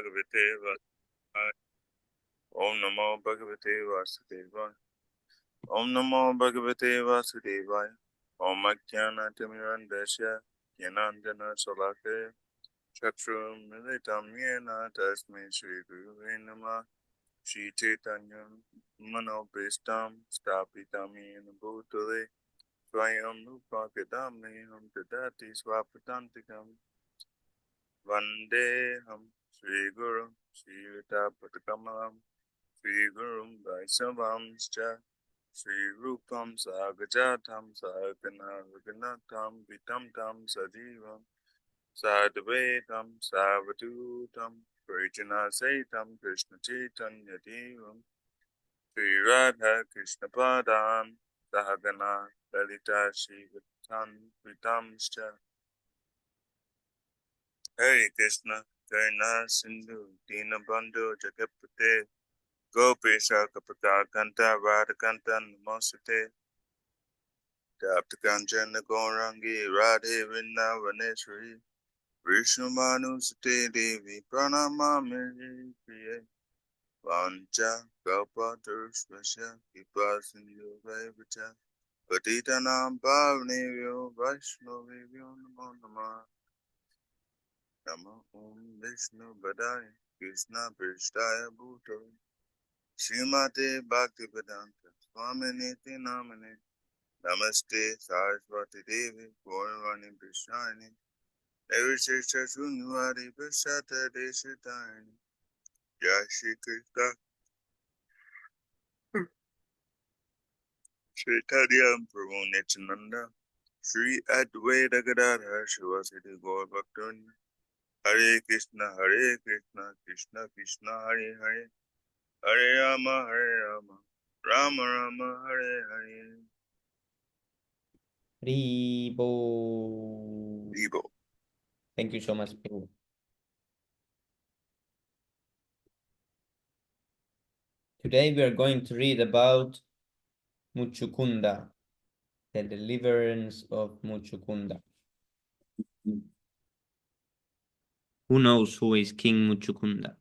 Bhagavate Vasudevaya. Om Namo Bhagavate Vasudevaya. Om Namo Bhagavate Vasudevaya. Om Ajnana Timirandasya Yanandana Salake Chakshur Militam Yena Tasmai Shri Gurave Namah. Shri Chaitanya Mano Pristam Stapitam Yena Bhutale Swayam Rupakadami Hum Tadati Swapatantikam Vandeham Sri Guru Sri Vitapatakalam Sri Gurum Vaisavamscha Sri Rupam Sagajatam Sagana Viganatam Vitam Tam Sajivam Sadvaitam Savadutam Prijana Saitam Krishna Chaitanya Devam Sri Radha Krishna Padam Sahagana Lalita Shri Vitamscha Hare Krishna Karna Sindhu Dinabandhu Jagapate Gopesha Kapaka Kanta Radhakanta Namosate Taptakanjana Gaurangi Radhe Vinna Vaneshwari Vishnu Manu Sate Devi Pranamami Priye Vancha Kalpatarusvasya Kipa Sindhu Vaivcha Patitanam Pavnevyo Vaishnavevyo Namo Namah Namo Om Vishnu Badaya Krishna Prishtaya Bhuto Srimate Bhaktivedanta Swamini Namane Namaste Saraswati Devi Gaurvani Prashani Navishesha Shunwari Prashata Deshatani Jai Shri Krishna Chaitanya Prabhu Nityananda Shri Advaita Gadadhar Shivasati Gaur Bhaktivinoda Hare Krishna Krishna Krishna Hare Hare Hare Rama Rama Rama Hare Hare Ribo. Vivo. Thank you so much, Prabhu. Today we are going to read about Muchukunda, the deliverance of Muchukunda. Who knows who is King Muchukunda?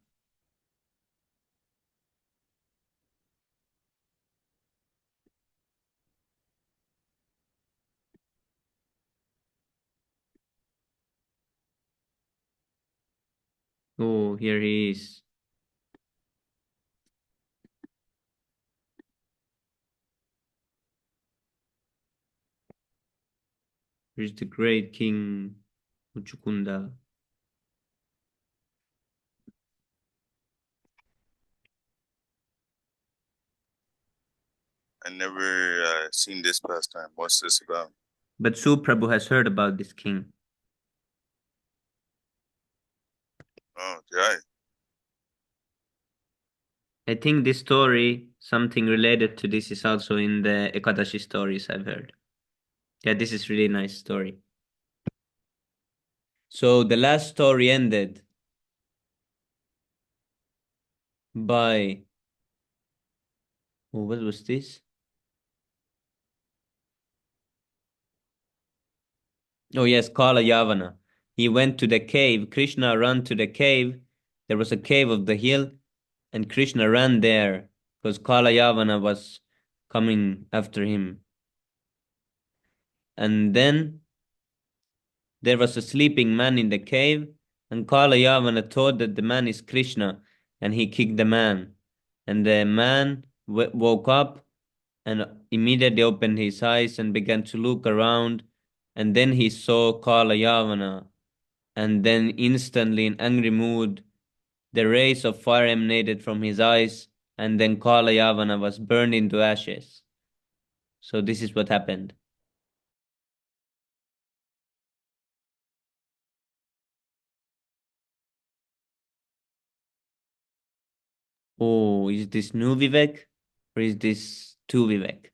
Oh, here he is. Here's the great King Muchukunda. I never seen this pastime. What's this about? But Suprabhu has heard about this king. Oh, Jai. I think this story, something related to this, is also in the Ekadashi stories I've heard. Yeah, this is really nice story. So the last story ended by, oh, what was this? Oh yes, Kala Yavana. He went to the cave. Krishna ran to the cave. There was a cave of the hill, and Krishna ran there because Kala Yavana was coming after him. And then there was a sleeping man in the cave, and Kala Yavana thought that the man is Krishna, and he kicked the man. And the man woke up and immediately opened his eyes and began to look around, and then he saw Kala Yavana. And then instantly in angry mood, the rays of fire emanated from his eyes, and then Kala Yavana was burned into ashes. So this is what happened. Oh, is this new Vivek or is this two Vivek?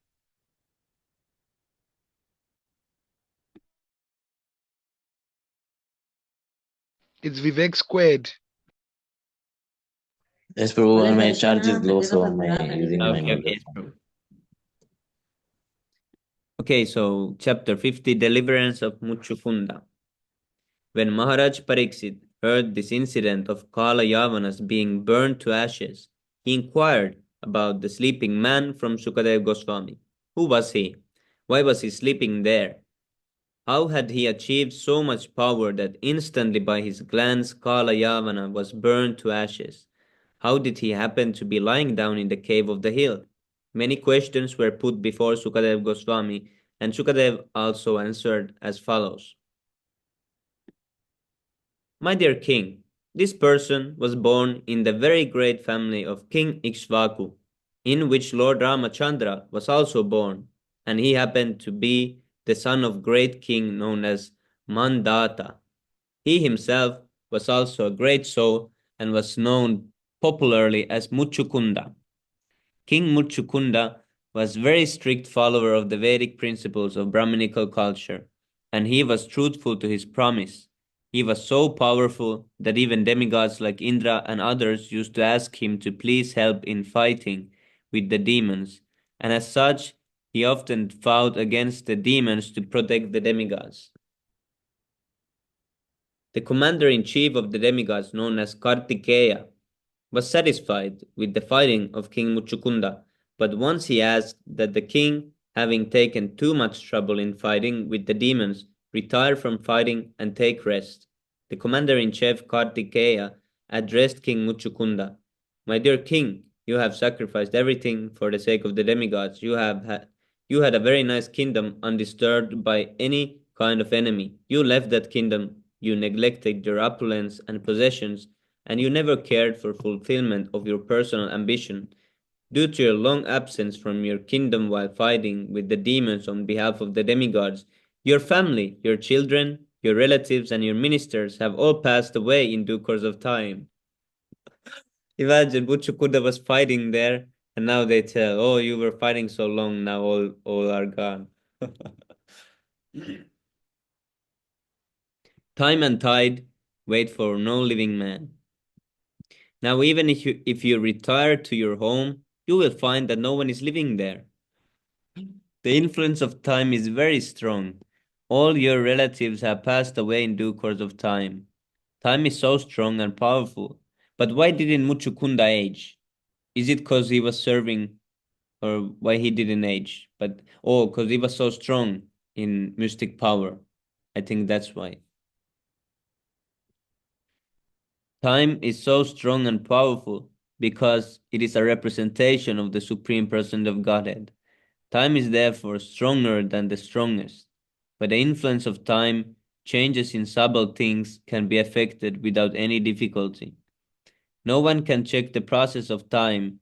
It's Vivek squared. Yes, bro. And my charge is low, so I'm using my Okay, mobile yes, phone. bro. Okay, so chapter 50, Deliverance of Muchukunda. When Maharaj Pariksit heard this incident of Kala Yavanas being burned to ashes, he inquired about the sleeping man from Sukadev Goswami. Who was he? Why was he sleeping there? How had he achieved so much power that instantly by his glance Kala Yavana was burned to ashes? How did he happen to be lying down in the cave of the hill? Many questions were put before Sukadev Goswami, and Sukadev also answered as follows. My dear king, this person was born in the very great family of King Ikshvaku, in which Lord Ramachandra was also born, and he happened to be the son of great king known as Mandata. He himself was also a great soul and was known popularly as Muchukunda. King Muchukunda was a very strict follower of the Vedic principles of Brahminical culture, and he was truthful to his promise. He was so powerful that even demigods like Indra and others used to ask him to please help in fighting with the demons, and as such, he often fought against the demons to protect the demigods. The commander in chief of the demigods, known as Kartikeya, was satisfied with the fighting of King Muchukunda, but once he asked that the king, having taken too much trouble in fighting with the demons, retire from fighting and take rest. The commander-in-chief Kartikeya addressed King Muchukunda. My dear king, you have sacrificed everything for the sake of the demigods. You had a very nice kingdom undisturbed by any kind of enemy. You left that kingdom, you neglected your opulence and possessions, and you never cared for fulfillment of your personal ambition. Due to your long absence from your kingdom while fighting with the demons on behalf of the demigods, your family, your children, your relatives, and your ministers have all passed away in due course of time. Imagine Butchukuda was fighting there, and now they tell, oh, you were fighting so long, now all are gone. Time and tide wait for no living man. Now, even if you retire to your home, you will find that no one is living there. The influence of time is very strong. All your relatives have passed away in due course of time. Time is so strong and powerful. But why didn't Muchukunda age? Is it because he was serving, or why he didn't age? But oh, because he was so strong in mystic power. I think that's why. Time is so strong and powerful because it is a representation of the Supreme Person of Godhead. Time is therefore stronger than the strongest. But the influence of time, changes in subtle things, can be affected without any difficulty. No one can check the process of time,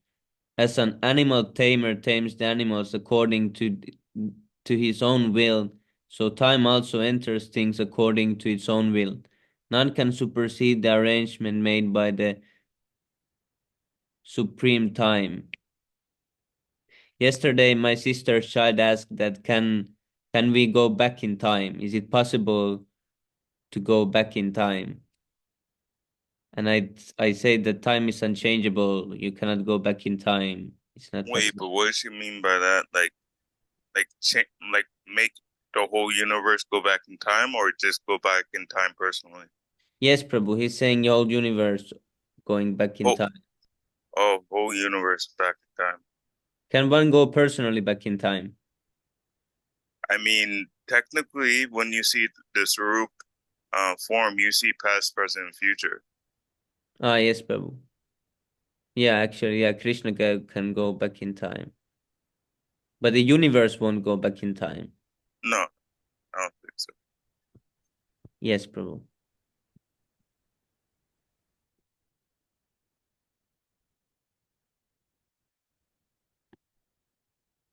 as an animal tamer tames the animals according to his own will, so time also enters things according to its own will. None can supersede the arrangement made by the supreme time. Yesterday, my sister's child asked that can we go back in time? Is it possible to go back in time? And I say that time is unchangeable. You cannot go back in time. It's not Wait, possible. but what does she mean by that? Like make the whole universe go back in time, or just go back in time personally? Yes, Prabhu. He's saying the whole universe going back in Oh, time. whole universe back in time. Can one go personally back in time? I mean, technically, when you see the Sarup form, you see past, present, and future. Ah, yes, Prabhu. Yeah, actually, yeah, Krishna can go back in time. But the universe won't go back in time. No, I don't think so. Yes, Prabhu.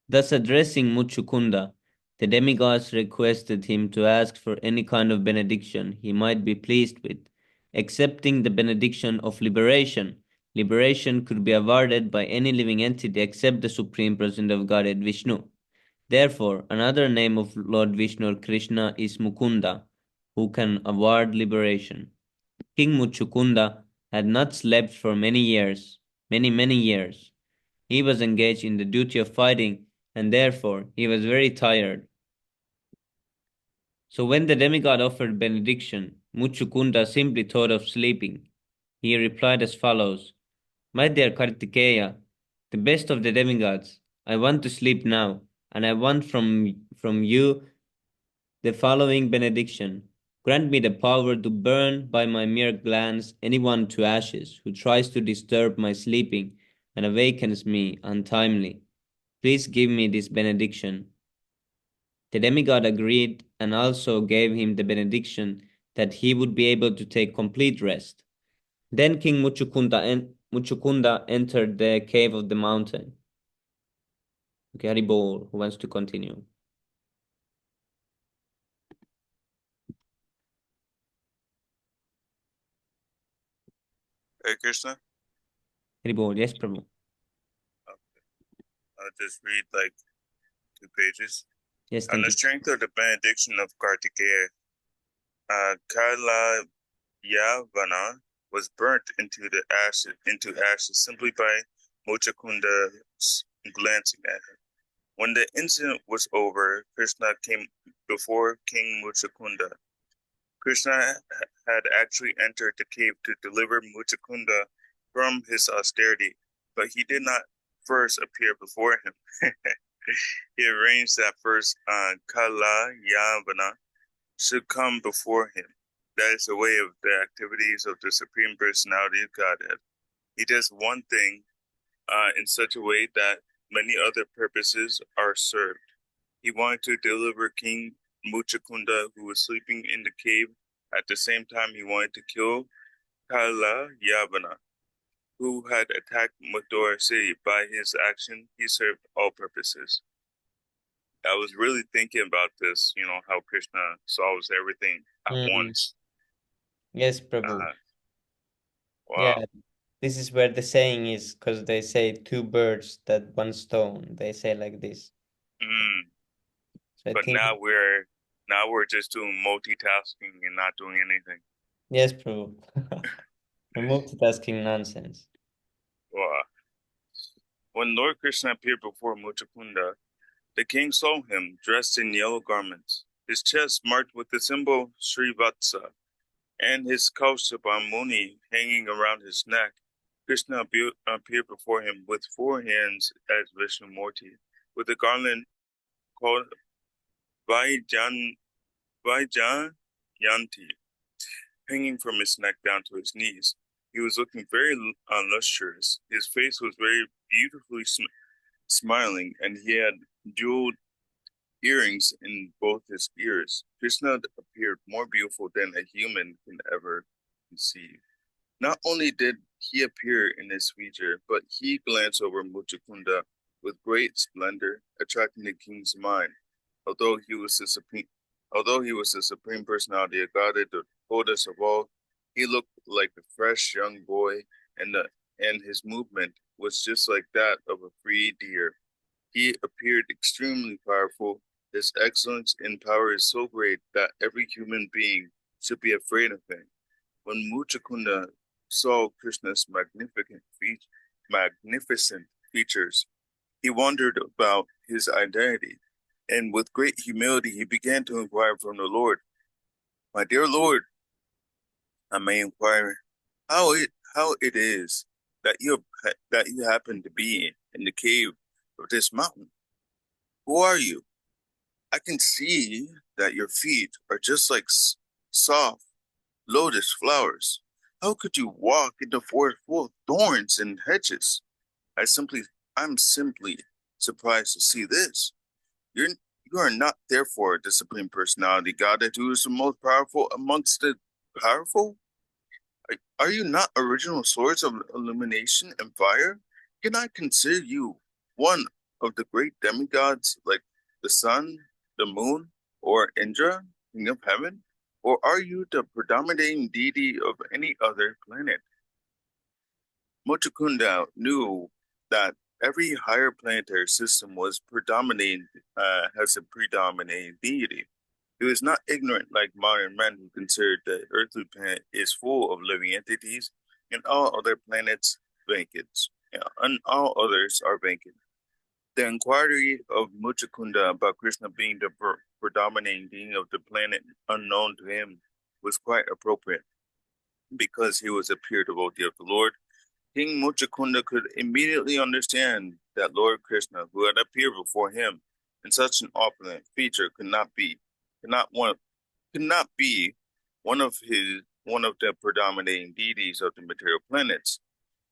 Thus addressing Muchukunda, the demigods requested him to ask for any kind of benediction he might be pleased with, accepting the benediction of liberation. Liberation could be awarded by any living entity except the Supreme Person of Godhead Vishnu. Therefore, another name of Lord Vishnu or Krishna is Mukunda, who can award liberation. King Muchukunda had not slept for many years, many years. He was engaged in the duty of fighting, and therefore he was very tired. So when the demigod offered benediction, Muchukunda simply thought of sleeping. He replied as follows: My dear Kartikeya, the best of the demigods, I want to sleep now, and I want from you the following benediction. Grant me the power to burn by my mere glance anyone to ashes who tries to disturb my sleeping and awakens me untimely. Please give me this benediction. The demigod agreed and also gave him the benediction that he would be able to take complete rest. Then King Muchukunda entered the cave of the mountain. Okay, Haribol, who wants to continue? Hey, Krishna, Haribol, yes, Prabhu. I'll just read like 2 pages. Yes, On thank the you. strength of the benediction of Kartikeya, Kaila Yavana was burnt into ashes simply by Muchakunda glancing at her. When the incident was over, Krishna came before King Muchakunda. Krishna had actually entered the cave to deliver Muchakunda from his austerity, but he did not first appear before him. He arranged that first Kala Yavana should come before him. That is the way of the activities of the Supreme Personality of Godhead. He does one thing in such a way that many other purposes are served. He wanted to deliver King Muchakunda, who was sleeping in the cave. At the same time, he wanted to kill Kala Yavana, who had attacked Mathura city. By his action, he served all purposes. I was really thinking about this, how Krishna solves everything at once. Yes, Prabhu. Wow. Yeah, this is where the saying is, because they say two birds that one stone. They say like this. So I But think now we're just doing multitasking and not doing anything. yes, Prabhu. The multitasking nonsense. Wow. When Lord Krishna appeared before Muchakunda, the king saw him dressed in yellow garments, his chest marked with the symbol Srivatsa, and his Kaushaba Muni hanging around his neck. Krishna appeared before him with 4 hands as Vishnumurti, with a garland called Vaijan, Vaijayanti hanging from his neck down to his knees. He was looking very lustrous. His face was very beautifully smiling, and he had jeweled earrings in both his ears. Krishna appeared more beautiful than a human can ever conceive. Not only did he appear in his feature, but he glanced over Muchakunda with great splendor, attracting the king's mind. Although he was the supreme personality of Godhead, the oldest of all, he looked like a fresh young boy, and his movement was just like that of a free deer. He appeared extremely powerful. His excellence in power is so great that every human being should be afraid of him. When Muchakunda saw Krishna's magnificent features, he wondered about his identity, and with great humility he began to inquire from the Lord, "My dear Lord, I may inquire how it is that you happen to be in the cave of this mountain. Who are you? I can see that your feet are just like soft lotus flowers. How could you walk in the forest full of thorns and hedges? I simply, I'm simply surprised to see this. You're, you are not therefore the Supreme Personality, God, who is the most powerful amongst the powerful? Are you not original source of illumination and fire? Can I consider you one of the great demigods like the sun, the moon, or Indra, king of heaven? Or are you the predominating deity of any other planet? Mochakunda knew that every higher planetary system was has a predominating deity. He was not ignorant like modern men who considered the earthly planet is full of living entities and all other planets vacant, and all others are vacant. The inquiry of Muchakunda about Krishna being the predominating being of the planet unknown to him was quite appropriate. Because he was a pure devotee of the Lord, King Muchakunda could immediately understand that Lord Krishna, who had appeared before him in such an opulent feature, could not be one of the predominating deities of the material planets.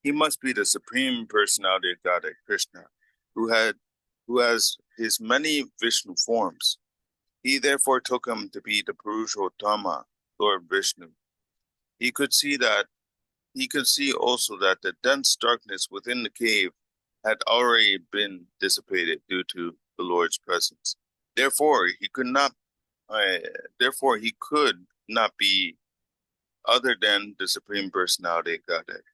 He must be the supreme personality of Godhead Krishna, who has his many Vishnu forms. He therefore took him to be the Purushottama, Lord Vishnu. He could see also that the dense darkness within the cave had already been dissipated due to the Lord's presence. Therefore, he could not be other than the Supreme Personality of Godhead.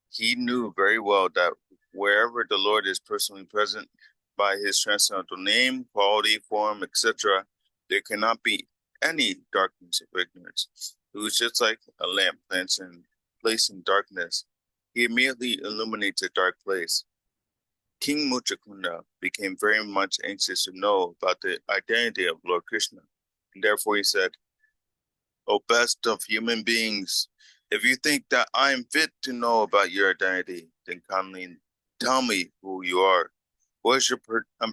He knew very well that wherever the Lord is personally present by his transcendental name, quality, form, etc., there cannot be any darkness of ignorance. It was just like a lamp placed in darkness. He immediately illuminates a dark place. King Muchakunda became very much anxious to know about the identity of Lord Krishna, and therefore he said, "O best of human beings, if you think that I am fit to know about your identity, then kindly tell me who you are. What is your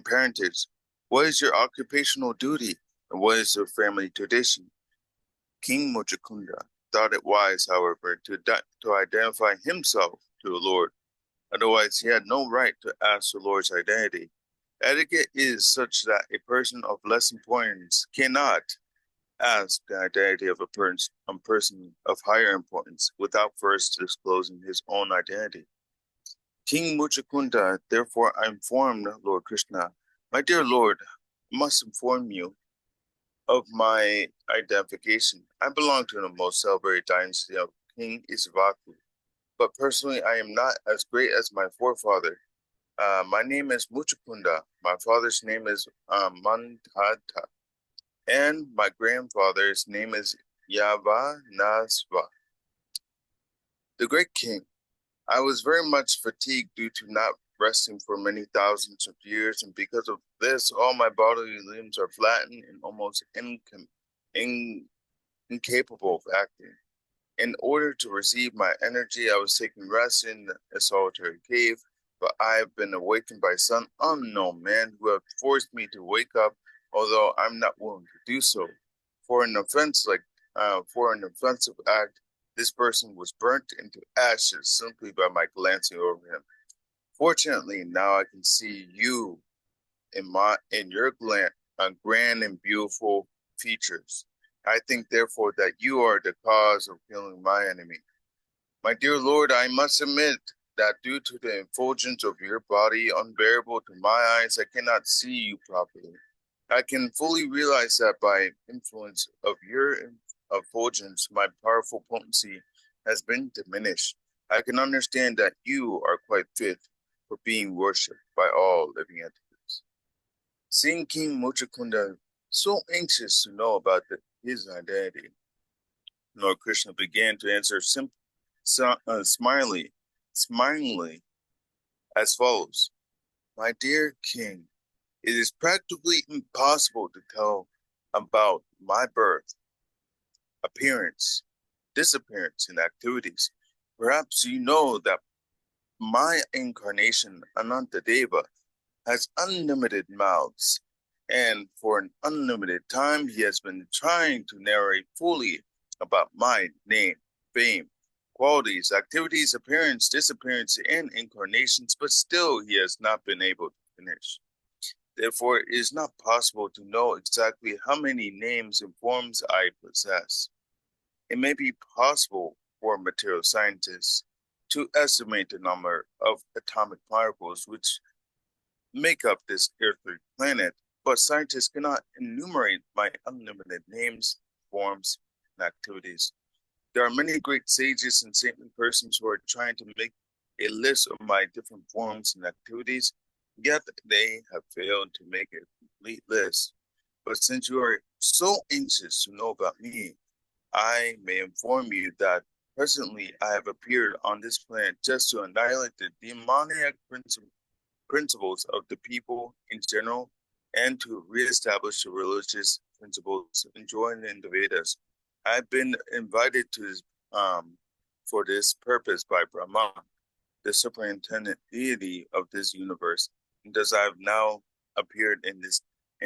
parentage? What is your occupational duty? And what is your family tradition?" King Muchakunda thought it wise, however, to identify himself to the Lord. Otherwise, he had no right to ask the Lord's identity. Etiquette is such that a person of less importance cannot ask the identity of a person of higher importance without first disclosing his own identity. King Muchakunda therefore informed Lord Krishna, "My dear Lord, I must inform you of my identification. I belong to the most celebrated dynasty of King Isvaku, but personally I am not as great as my forefather. My name is Muchakunda. My father's name is Mandhata, and my grandfather's name is Yavanasva. The great king, I was very much fatigued due to not resting for many thousands of years, and because of this, all my bodily limbs are flattened and almost incapable of acting. In order to receive my energy, I was taking rest in a solitary cave, but I have been awakened by some unknown man who have forced me to wake up, although I'm not willing to do so. For an offensive act, this person was burnt into ashes simply by my glancing over him. Fortunately, now I can see you in your grand and beautiful features. I think, therefore, that you are the cause of killing my enemy. My dear Lord, I must admit that due to the effulgence of your body, unbearable to my eyes, I cannot see you properly. I can fully realize that by influence of your effulgence, my powerful potency has been diminished. I can understand that you are quite fit for being worshipped by all living entities. Seeing King Muchakunda so anxious to know about his identity, Lord Krishna began to answer smilingly as follows. My dear king, it is practically impossible to tell about my birth, appearance, disappearance, and activities. Perhaps you know that my incarnation, Anantadeva, has unlimited mouths, and for an unlimited time he has been trying to narrate fully about my name, fame, qualities, activities, appearance, disappearance, and incarnations, but still he has not been able to finish. Therefore, it is not possible to know exactly how many names and forms I possess. It may be possible for material scientists to estimate the number of atomic particles which make up this earthly planet, but scientists cannot enumerate my unlimited names, forms, and activities. There are many great sages and saintly persons who are trying to make a list of my different forms and activities, yet they have failed to make a complete list. But since you are so anxious to know about me, I may inform you that presently I have appeared on this planet just to annihilate the demoniac principles of the people in general and to reestablish the religious principles enjoined in the Vedas. I've been invited to this, for this purpose by Brahma, the superintendent deity of this universe, and thus I have now appeared in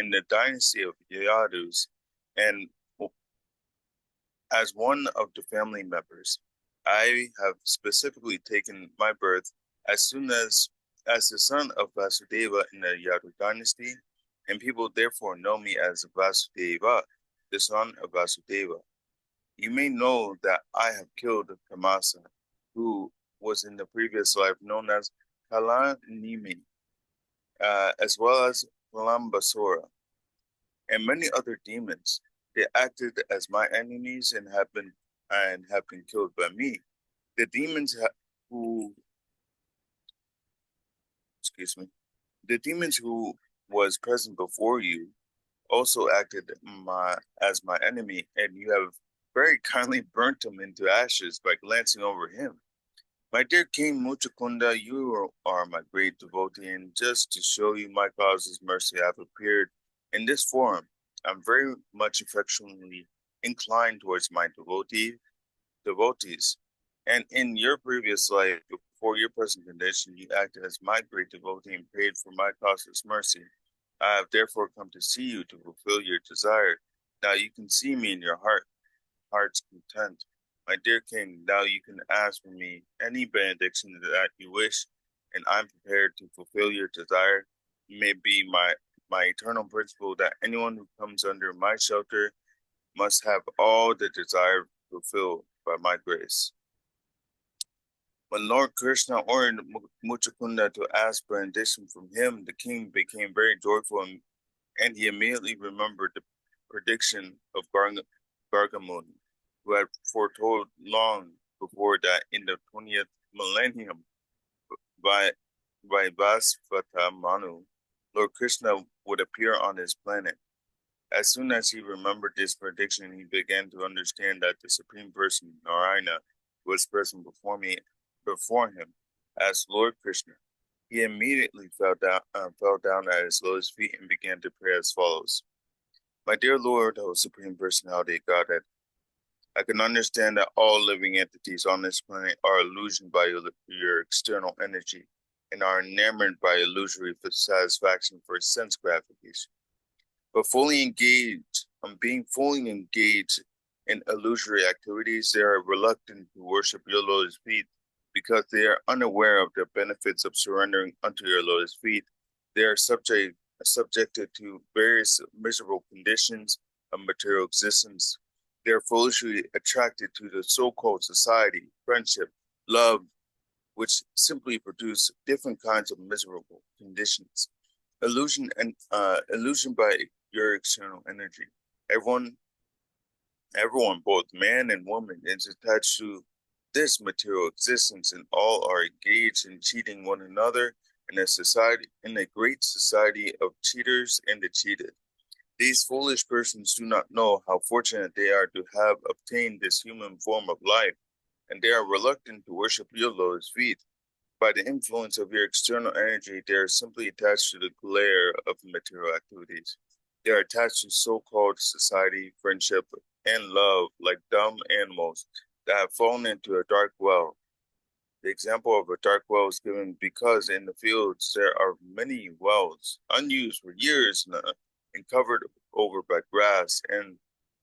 the dynasty of Yadus, and as one of the family members. I have specifically taken my birth as soon as the son of Vasudeva in the Yadu dynasty, and people therefore know me as Vasudeva, the son of Vasudeva. You may know that I have killed Kamasa, who was in the previous life known as Kalanimi, as well as Kalambasura, and many other demons. They acted as my enemies and have been killed by me. The demons who, excuse me, the demons who was present before you also acted as my enemy, and you have very kindly burnt him into ashes by glancing over him. My dear King Muchakunda, you are my great devotee, and just to show you my cause's mercy, I have appeared in this form. I'm very much affectionately inclined towards my devotees, and in your previous life, before your present condition, you acted as my great devotee and prayed for my causeless mercy. I have therefore come to see you to fulfill your desire. Now you can see me in your heart's content. My dear king, now you can ask for me any benediction that you wish, and I'm prepared to fulfill your desire. It may be my eternal principle that anyone who comes under my shelter must have all the desire fulfilled by my grace. When Lord Krishna ordered Muchakunda to ask benediction from him, the king became very joyful, and he immediately remembered the prediction of Gargamuni, who had foretold long before that in the 20th millennium by Vaisvata Manu, Lord Krishna would appear on his planet. As soon as he remembered this prediction, he began to understand that the Supreme Person, Narayana, was present before him as Lord Krishna. He immediately fell down at his Lord's feet and began to pray as follows. My dear Lord, O Supreme Personality of Godhead, I can understand that all living entities on this planet are illusioned by your external energy and are enamored by illusory satisfaction for sense gratification. But being fully engaged in illusory activities, they are reluctant to worship your Lord's feet because they are unaware of the benefits of surrendering unto your Lord's feet. They are subjected to various miserable conditions of material existence. They are foolishly attracted to the so-called society, friendship, love, which simply produce different kinds of miserable conditions. Illusion by your external energy. Everyone, both man and woman, is attached to this material existence, and all are engaged in cheating one another in a great society of cheaters and the cheated. These foolish persons do not know how fortunate they are to have obtained this human form of life, and they are reluctant to worship your Lord's feet. By the influence of your external energy, they are simply attached to the glare of material activities. They are attached to so-called society, friendship, and love like dumb animals that have fallen into a dark well. The example of a dark well is given because in the fields there are many wells unused for years and covered over by grass, and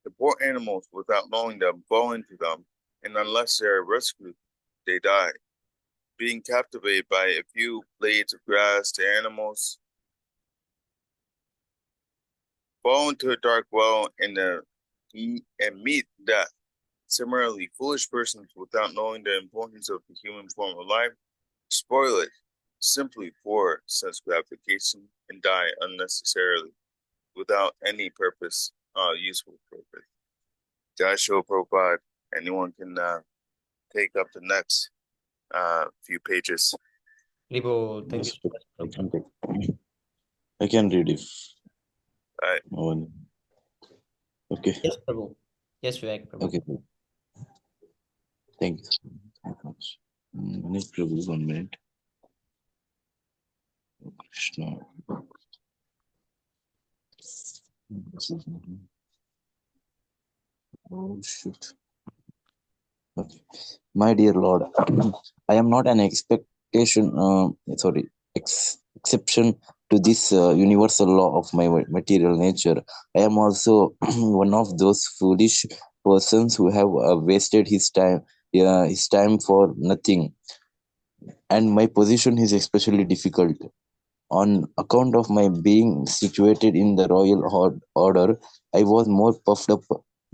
the poor animals, without knowing them, fall into them, and unless they are rescued, they die. Being captivated by a few blades of grass, the animals fall into a dark well and meet death. Similarly, foolish persons, without knowing the importance of the human form of life, spoil it simply for sense gratification and die unnecessarily without any useful purpose. Joshua Prabhupada, anyone can take up the next few pages. Ribo, thank Yes, you. I can take. I can read if Right. no one. Okay. Yes, Prabhu. Yes, Vivek, Prabhu. Okay. Thank you. Thank you much. Manish Prabhu, 1 minute. Krishna. This is Oh shit. Okay. My dear Lord, I am not an exception to this universal law of my material nature. I am also one of those foolish persons who have wasted his time for nothing, and my position is especially difficult. On account of my being situated in the royal order, I was more puffed up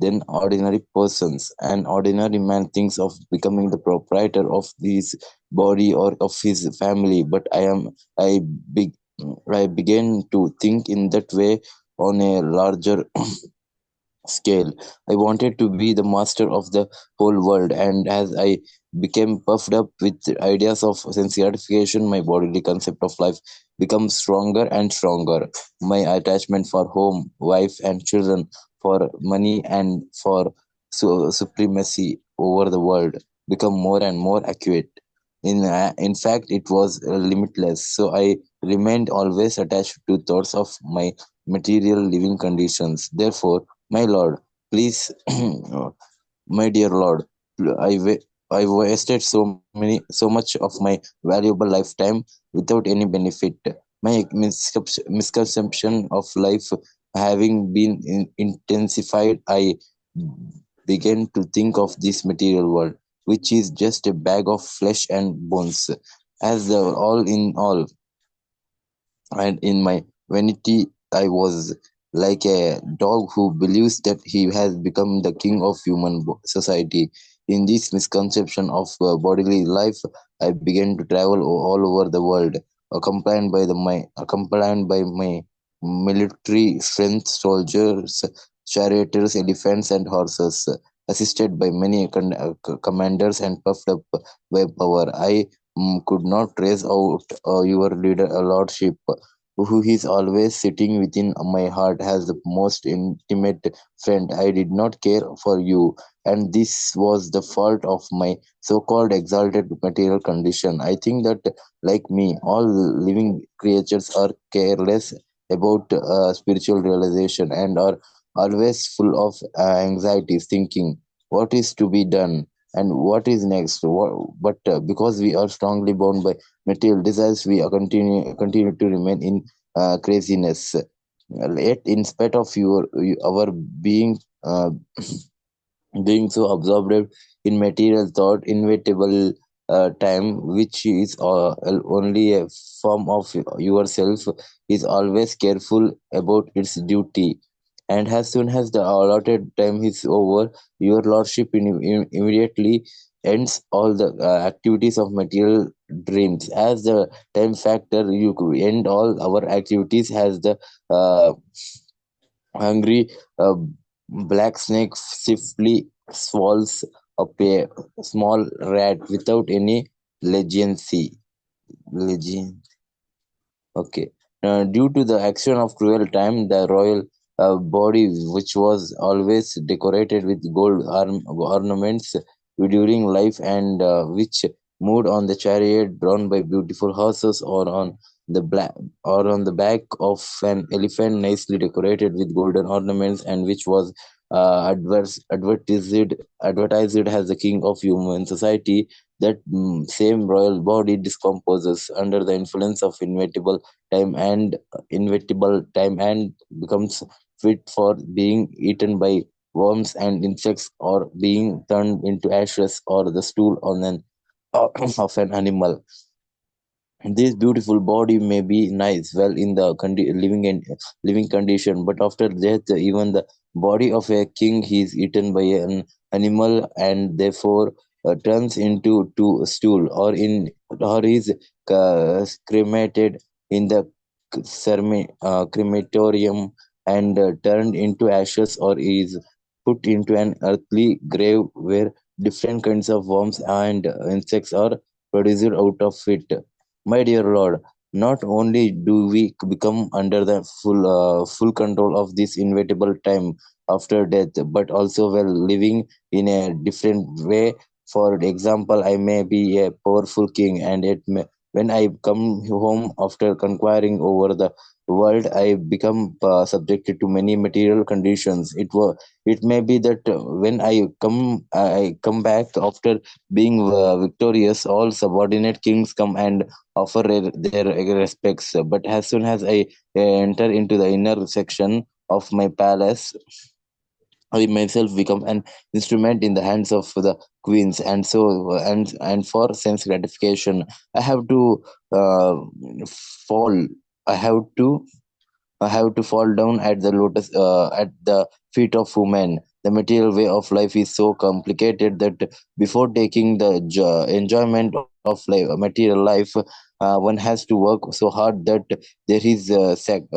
than ordinary persons. An ordinary man thinks of becoming the proprietor of his body or of his family, but I be, I began to think in that way on a larger scale. I wanted to be the master of the whole world, and as I became puffed up with ideas of sense gratification, my bodily concept of life becomes stronger and stronger. My attachment for home, wife, and children, for money, and for supremacy over the world become more and more acute. In fact, it was limitless. So I remained always attached to thoughts of my material living conditions. Therefore, my Lord, please, my dear Lord, I wasted so much of my valuable lifetime without any benefit. My misconception of life having been intensified, I began to think of this material world, which is just a bag of flesh and bones, as the all in all, and in my vanity I was like a dog who believes that he has become the king of human society. In this misconception of bodily life, I began to travel all over the world, accompanied by my military strength soldiers, charioteers, elephants, and horses, assisted by many commanders and puffed up by power. I could not trace out your leader, lordship, who is always sitting within my heart as the most intimate friend. I did not care for you, and this was the fault of my so-called exalted material condition. I think that, like me, all living creatures are careless about spiritual realization and are always full of anxieties, thinking what is to be done and what is next. But because we are strongly bound by material desires, we are continue to remain in craziness. Yet, in spite of our being being so absorbed in material thought, inevitable time, which is only a form of yourself, is always careful about its duty. And as soon as the allotted time is over, your lordship immediately ends all the activities of material dreams. As the time factor, you could end all our activities as the uh, hungry black snake swiftly swallows up a small rat without any legiancy. Legion. Okay. Due to the action of cruel time, the royal body, which was always decorated with gold ornaments during life, and which moved on the chariot drawn by beautiful horses, or on the back of an elephant nicely decorated with golden ornaments, and which was advertised as the king of human society, that same royal body discomposes under the influence of inevitable time and becomes fit for being eaten by worms and insects, or being turned into ashes or the stool on an of an animal. This beautiful body may be nice, well in the living condition, but after death, even the body of a king is eaten by an animal, and therefore turns into to stool, or is cremated in the crematorium and turned into ashes, or is put into an earthly grave where different kinds of worms and insects are produced out of it. My dear Lord, not only do we become under the full control of this inevitable time after death, but also while living in a different way. For example, I may be a powerful king, and when I come home after conquiring over the world, I become subjected to many material conditions. It may be that when I come back after being victorious, all subordinate kings come and offer their respects. But as soon as I enter into the inner section of my palace, I myself become an instrument in the hands of the queens, and and for sense gratification, I have to uh, fall. I have to I have to fall down at the feet of women. The material way of life is so complicated that before taking the enjoyment of material life, one has to work so hard that there is an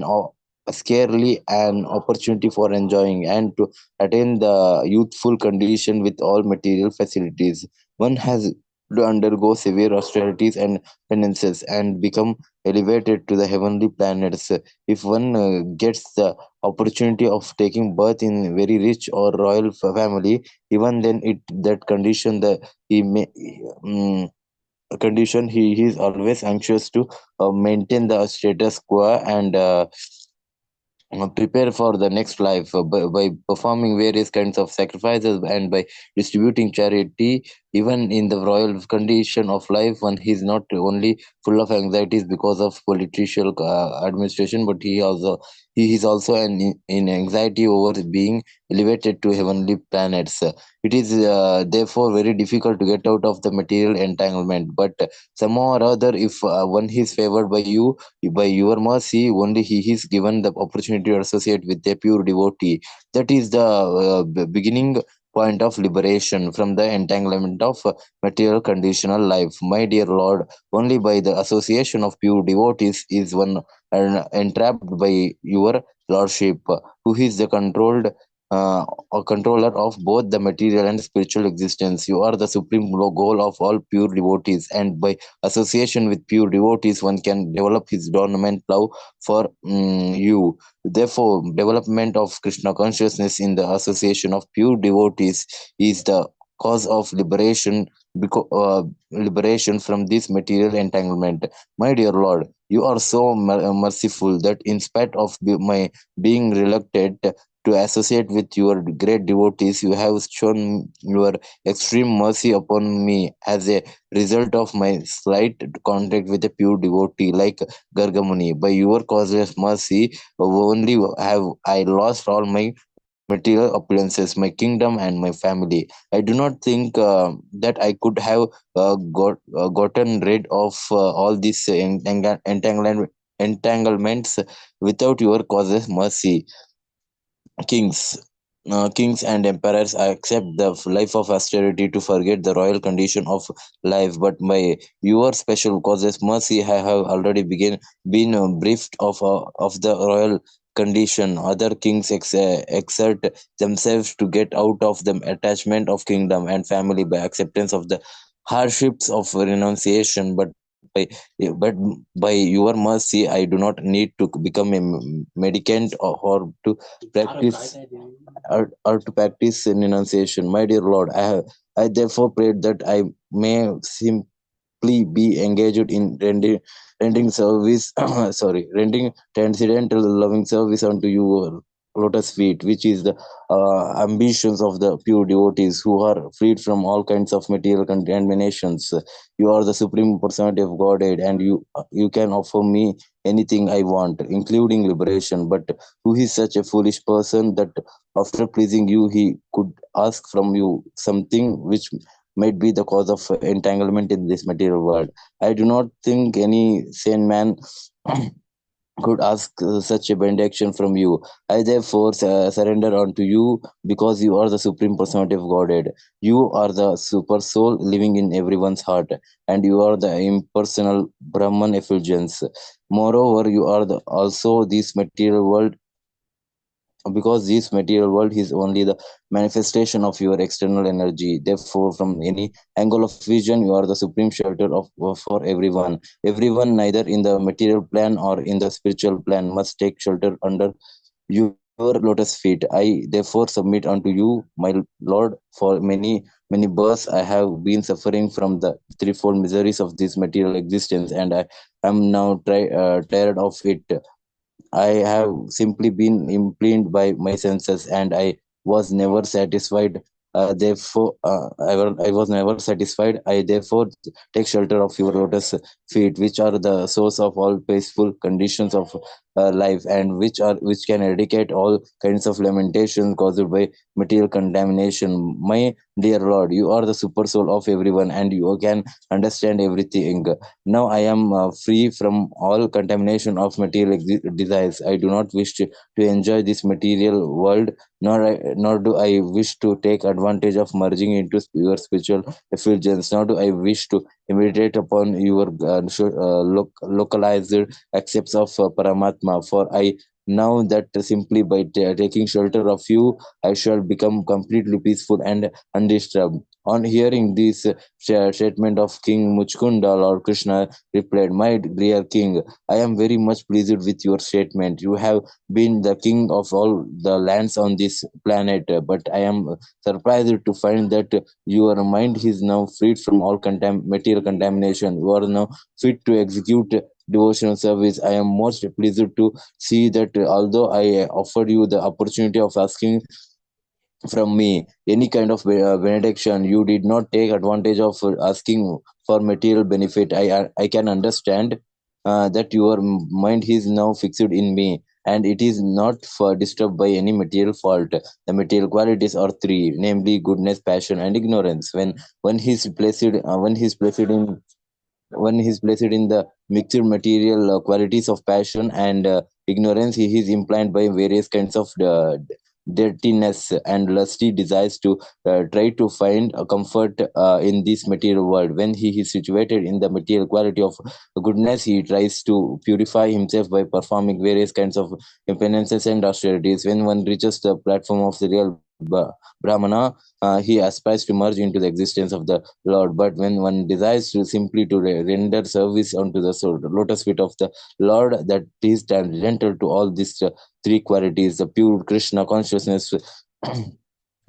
o- scarcely an opportunity for enjoying and to attain the youthful condition with all material facilities. One has to undergo severe austerities and penances and become elevated to the heavenly planets. If one gets the opportunity of taking birth in very rich or royal family, even then it that condition the he may um, condition he is always anxious to maintain the status quo and prepare for the next life by performing various kinds of sacrifices and by distributing charity. Even in the royal condition of life, one is not only full of anxieties because of political administration, but he is also in anxiety over being elevated to heavenly planets. It is therefore very difficult to get out of the material entanglement, but somehow or other, if one is favored by your mercy, only he is given the opportunity to associate with a pure devotee. That is the beginning point of liberation from the entanglement of material conditional life. My dear Lord, only by the association of pure devotees is one entrapped by your Lordship, who is the a controller of both the material and spiritual existence. You are the supreme goal of all pure devotees, and by association with pure devotees, one can develop his dormant love for you. Therefore, development of Krishna consciousness in the association of pure devotees is the cause of liberation from this material entanglement. My dear Lord, you are so merciful that in spite of my being reluctant to associate with your great devotees, you have shown your extreme mercy upon me as a result of my slight contact with a pure devotee like Gargamuni. By your causeless mercy, only have I lost all my material opulences, my kingdom, and my family. I do not think that I could have gotten rid of all these entanglements without your causeless mercy. Kings, kings and emperors accept the life of austerity to forget the royal condition of life. But by your special causes mercy, I have already been briefed of the royal condition. Other kings exert themselves to get out of the attachment of kingdom and family by acceptance of the hardships of renunciation. But by your mercy, I do not need to become a mendicant or to practice or to practice renunciation. My dear Lord, I therefore prayed that I may be engaged in rendering service rendering transcendental loving service unto you lotus feet, which is the ambitions of the pure devotees who are freed from all kinds of material contaminations. You are the supreme personality of Godhead, and you can offer me anything I want, including liberation. But who is such a foolish person that after pleasing you, he could ask from you something which might be the cause of entanglement in this material world? I do not think any sane man could ask such a benediction from you. I therefore surrender unto you because you are the supreme personality of Godhead. You are the super soul living in everyone's heart, and you are the impersonal Brahman effulgence. Moreover, you are also this material world, because this material world is only the manifestation of your external energy. Therefore, from any angle of vision, you are the supreme shelter for everyone, neither in the material plan or in the spiritual plan, must take shelter under you. your lotus feet. I therefore submit unto you, my Lord, for many births I have been suffering from the threefold miseries of this material existence, and I am now tired of it. I have simply been implanted by my senses, and I was never satisfied. I was never satisfied. I therefore take shelter of your lotus feet, which are the source of all peaceful conditions of life, and which can eradicate all kinds of lamentation caused by material contamination. My dear Lord, you are the super soul of everyone, and you can understand everything. Now I am free from all contamination of material desires. I do not wish to enjoy this material world, nor do I wish to take advantage of merging into your spiritual effulgence. Nor do I wish to imitate upon your localized accepts of Paramatma. For I know that simply by taking shelter of you, I shall become completely peaceful and undisturbed. On hearing this statement of King Muchkunda, Lord Krishna replied, my dear king, I am very much pleased with your statement. You have been the king of all the lands on this planet, but I am surprised to find that your mind is now freed from all material contamination. You are now fit to execute devotional service. I am most pleased to see that although I offered you the opportunity of asking from me any kind of benediction, you did not take advantage of asking for material benefit. I can understand that your mind is now fixed in me, and it is not for disturbed by any material fault. The material qualities are three, namely goodness, passion, and ignorance. When he is placed when he is placed in one is placed in the mixed material qualities of passion and ignorance, he is implied by various kinds of dirtiness and lusty desires to try to find a comfort in this material world. When he is situated in the material quality of goodness, he tries to purify himself by performing various kinds of penances and austerities. When one reaches the platform of the real Brahmana, he aspires to merge into the existence of the Lord. But when one desires to simply to render service unto the soul, the lotus feet of the Lord, that is tangential to all these three qualities, the pure Krishna consciousness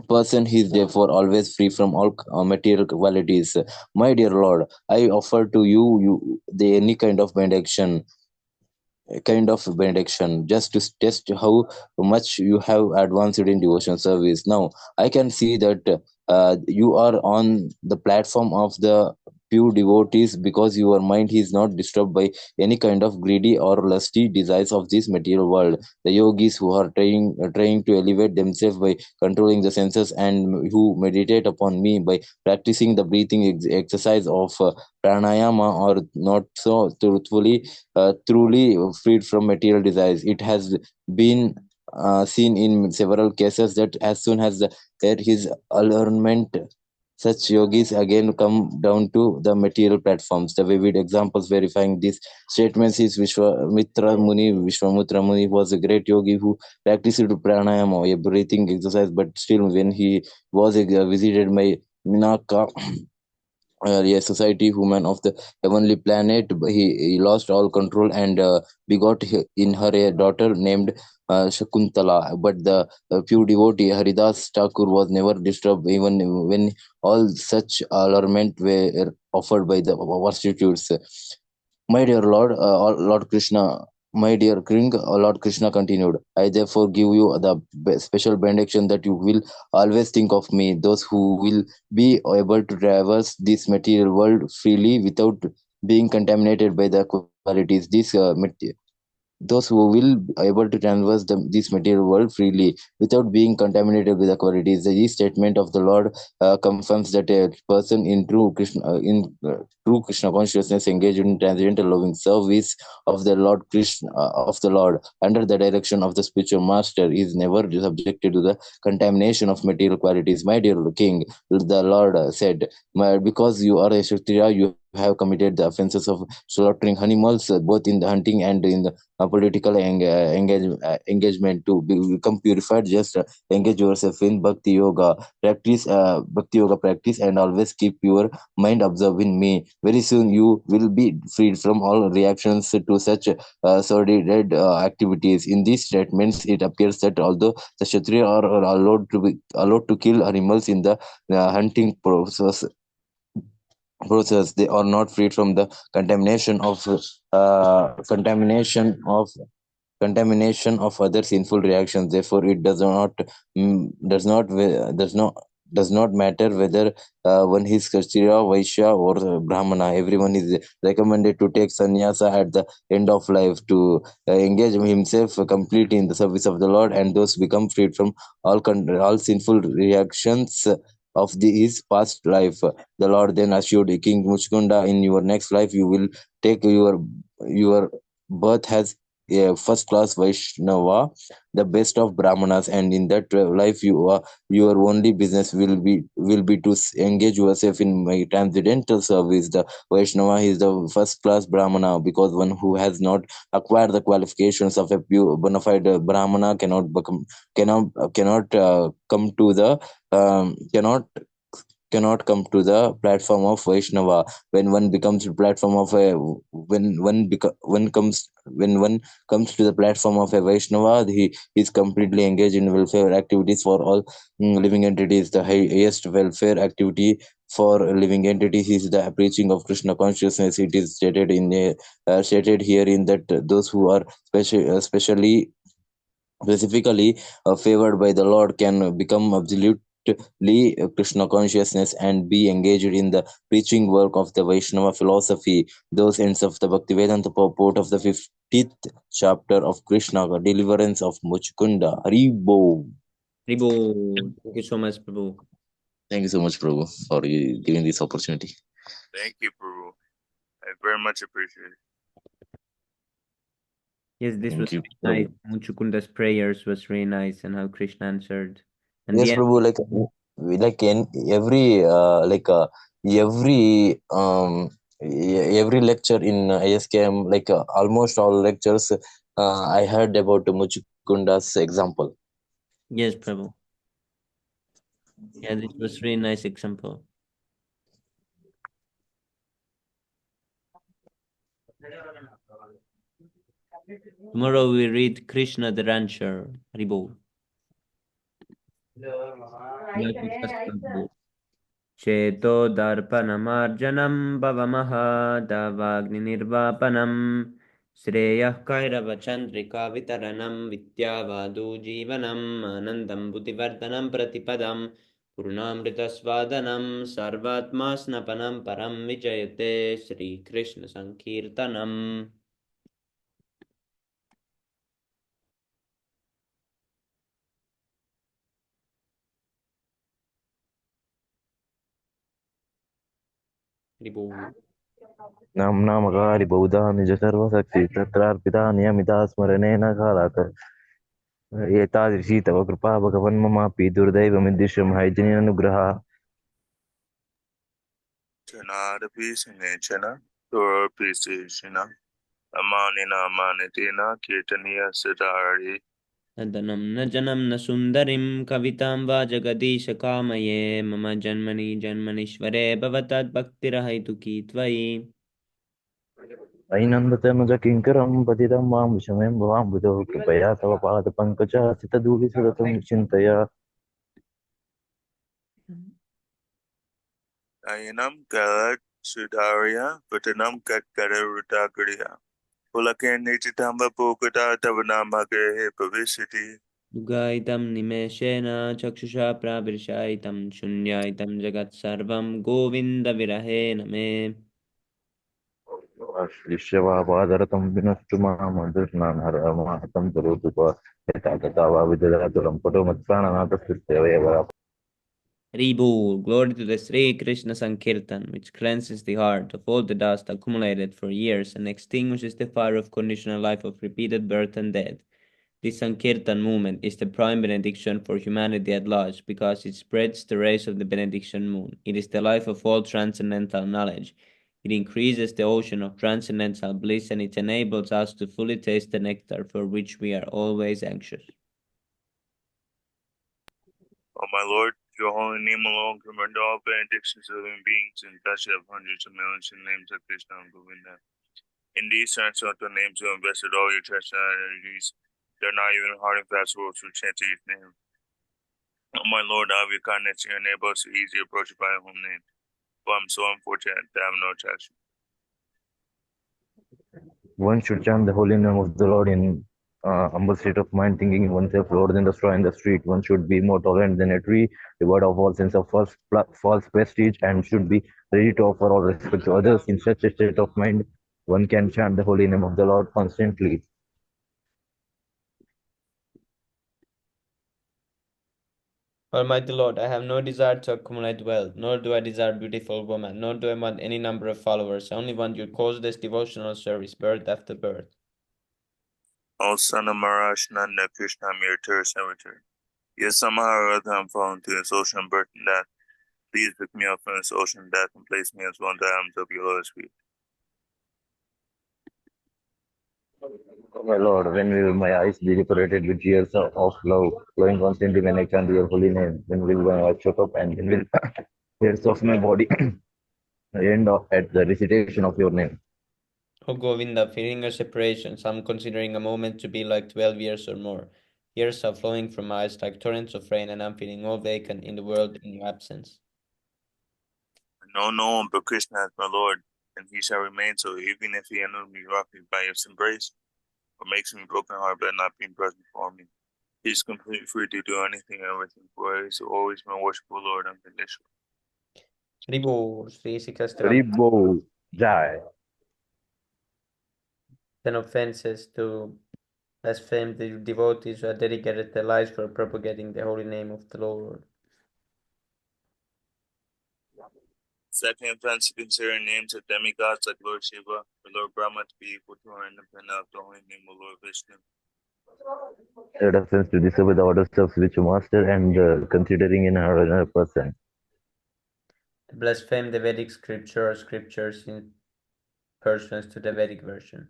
person, he is therefore always free from all material qualities. My dear Lord, I offer to you the any kind of benediction just to test how much you have advanced in devotion service. Now I can see that you are on the platform of the pure devotees, because your mind is not disturbed by any kind of greedy or lusty desires of this material world. The yogis who are trying to elevate themselves by controlling the senses, and who meditate upon me by practicing the breathing exercise of pranayama, or not so truly freed from material desires. It has been seen in several cases that as soon as there is allurement, such yogis again come down to the material platforms. The vivid examples verifying these statements is Vishwamitra Muni. Vishwamitra Muni was a great yogi who practiced pranayama, a breathing exercise, but still, when he was visited by Minaka, a society human of the heavenly planet, he lost all control and begot in her a daughter named Shakuntala. But the pure devotee Haridas Thakur was never disturbed, even when all such allurement were offered by the prostitutes. My dear Lord, Lord Krishna, my dear King, Lord Krishna continued, I therefore give you the special benediction that you will always think of me, those who will be able to traverse this material world freely without being contaminated by the qualities. Those who will able to traverse this material world freely without being contaminated with the qualities. The statement of the Lord confirms that a person in true Krishna consciousness engaged in transcendental loving service of the Lord under the direction of the spiritual master is never subjected to the contamination of material qualities. My dear king, the Lord said, because you are a Kshatriya, you have committed the offenses of slaughtering animals, both in the hunting and in the political engagement, to become purified. Just engage yourself in bhakti yoga practice, and always keep your mind observing me. Very soon you will be freed from all reactions to such sordid activities. In these statements, it appears that although the Kshatriya are allowed to kill animals in the hunting process, they are not free from the uh, contamination of contamination of other sinful reactions. Therefore, it mm, does not does not does not matter whether one is Kshatriya, Vaishya, or Brahmana. Everyone is recommended to take sannyasa at the end of life, to engage himself completely in the service of the Lord, and those become freed from all sinful reactions of his past life. The Lord then assured King Muchkunda, in your next life you will take your birth as a first class Vaishnava, the best of Brahmanas, and in that life your only business will be to engage yourself in my transcendental service. The Vaishnava is the first class Brahmana, because one who has not acquired the qualifications of a pure bona fide Brahmana cannot come to the cannot come to the platform of Vaishnava. When one becomes the platform of a when one beco- when one comes to the platform of a Vaishnava, he is completely engaged in welfare activities for all living entities. The highest welfare activity for living entities is the preaching of Krishna consciousness. It is stated here in that those who are specifically favored by the Lord can become absolutely Krishna consciousness and be engaged in the preaching work of the Vaishnava philosophy. Those ends of the Bhaktivedanta purport of the 50th chapter of Krishna, deliverance of Muchkunda. Haribo. Prabhu, thank you so much, Prabhu. Thank you so much, Prabhu, for giving this opportunity. Thank you, Prabhu. I very much appreciate it. Yes, this was Thank you, nice. Prabhu. Muchukunda's prayers was really nice, and how Krishna answered. And Yes, the end, Prabhu, like in every every lecture in ASKM, almost all lectures, I heard about Muchukunda's example. yes, Prabhu. Yeah, this was really nice example. Tomorrow we read Krishna the Rancher, Haribo. चेतो दर्पणमार्जनं भवमहादवाग्निर्वापनं श्रेयः कैरवचन्द्रिकावितरणं विद्यावादो जीवनम् आनन्दं बुद्धिवर्धनं प्रतिपदं पूर्णामृतस्वादनं सर्वात्मा स्नपनं परं विजयते श्रीकृष्णसङ्कीर्तनम् हरिबोल नामकारि बहुधा निज सर्वशक्ति तत्रार्पिता नियमिता स्मरणेन कालात् एतादृशी तव कृपा भगवन् ममापि दुर्दैवमिदृशं हैजन्यानुग्रहः. Chanadapi Sinechana, Turapi Seshana, Amanina Manitina, Kirtaniya Siddhari. तदनं न जनं न सुन्दरीं कवितां वा जगदीशकामये मम जन्मनि जन्मनीश्वरे भवतद्भक्तिरहैतुकी त्वयि ऐनन्दतनुज किङ्करं पतितं मां विषमें भवाम्बुधौ कृपया तव पादपङ्कजस्थितधूलिसुरतं चिन्तय. Ayanam Galat Sudharya, Vatanam Katkarudagriya. Pulakan Nititamba Bogata Tavanamagre Pavishiti. दुगायितं निमेषेण चक्षुषा प्राविशायितं शून्यायितं जगत्सर्वं गोविन्दविरहेण मे श्लिष्यवापादरतं विनष्टु मां दुष्णानहरमाहतं करोतु यथा तथा वा विदधातु लम्पटो मत्प्राणनाथस्य. Ribul, glory to the Sri Krishna Sankirtan, which cleanses the heart of all the dust accumulated for years and extinguishes the fire of conditional life of repeated birth and death. This Sankirtan movement is the prime benediction for humanity at large because it spreads the rays of the benediction moon. It is the life of all transcendental knowledge. It increases the ocean of transcendental bliss, and it enables us to fully taste the nectar for which we are always anxious. O my Lord, your holy name alone can render all benedictions of living beings, and thus you have hundreds of millions of names of Krishna and Govinda. In these transcendental names, you invested all your transcendental energies. They're not even hard and fast rules to chant each name. O my Lord, out of your kindness, you enable us to easily approach by your home name. But I'm so unfortunate to have no attraction. One should chant the holy name of the Lord in humble state of mind, thinking oneself lower than the straw in the street. One should be more tolerant than a tree, devoid of all sense of false prestige, and should be ready to offer all respect to others. In such a state of mind, one can chant the holy name of the Lord constantly. Almighty Lord, I have no desire to accumulate wealth, nor do I desire beautiful women, nor do I want any number of followers. I only want your causeless devotional service, birth after birth. O son of Maharaj Nanda, Krishna, I'm your tourist and return. Yet somehow or other I'm falling to this ocean of birth and death. Please pick me up from this ocean of death and place me as one of the atoms of your lotus feet. Oh my Lord, when will my eyes be decorated with tears of love, flowing constantly when I chant your holy name? When will my eyes choke up and when will hairs of my body end up at the recitation of your name? O Govinda, fearing a separation, some considering a moment to be like 12 years or more. Years are flowing from my eyes like torrents of rain, and I'm feeling all vacant in the world in your absence. I know no one but Krishna as my Lord, and he shall remain so, even if he enters me roughly by his embrace, or makes me broken heart by not being present for me. He is completely free to do anything and everything, for he has always been worshipful Lord unconditional. Ribo, Sri Sikastra. Ribo Jai. 10 offenses to blaspheme the devotees who have dedicated their lives for propagating the holy name of the Lord. Second offense to considering names of demigods like Lord Shiva or Lord Brahma to be equal to or independent of the holy name of Lord Vishnu. Third offense to disobey the orders of spiritual master and considering another person. To blaspheme the Vedic scripture or scriptures in persons to the Vedic version.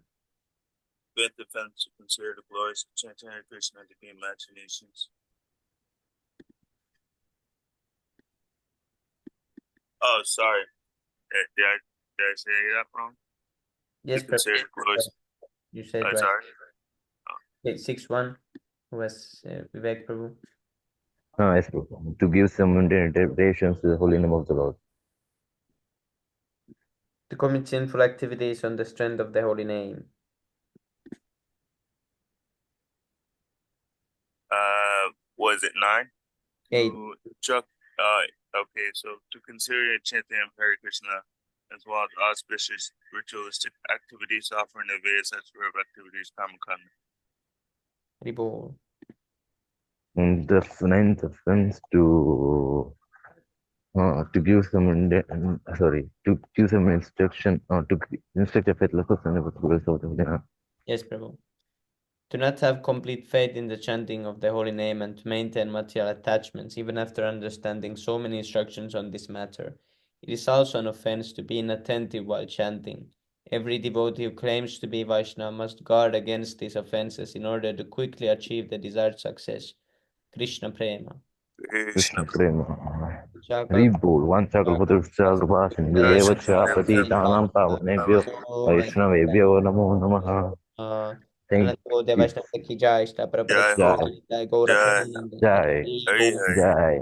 Fifth offense to consider the glories of chanting Hare Krishna to be imaginations. Oh, sorry. Did I say that wrong? Yes, To consider the glories. you said Oh, right. sorry. 6-1, who was Vivek Prabhu. Yes, to give some interpretations to the holy name of the Lord. To commit sinful activities on the strength of the holy name. Was it 9? 8. Okay, so to consider chanting of Hare Krishna as well as auspicious ritualistic activities offering the various aspects of activities Kamakanda. Ribo. And the ninth offense to give some to give some instruction to instruct a faithless person about the grace of the Yes, Prabhu. To not have complete faith in the chanting of the holy name and to maintain material attachments even after understanding so many instructions on this matter. It is also an offense to be inattentive while chanting. Every devotee who claims to be Vaishnava must guard against these offenses in order to quickly achieve the desired success. Krishna Prema. Krishna Prema. Chakal Reboot, one Chakalpatra Deva Chapati Tanam Pavanebhyo Vaishnavebhyo Namo Namaha. Thank Vaishnava ki jai, Prabhupada Jai ki Ho, Jai, jai, Gaura Jai, Premanande. Jai, Hari Hari. Jai.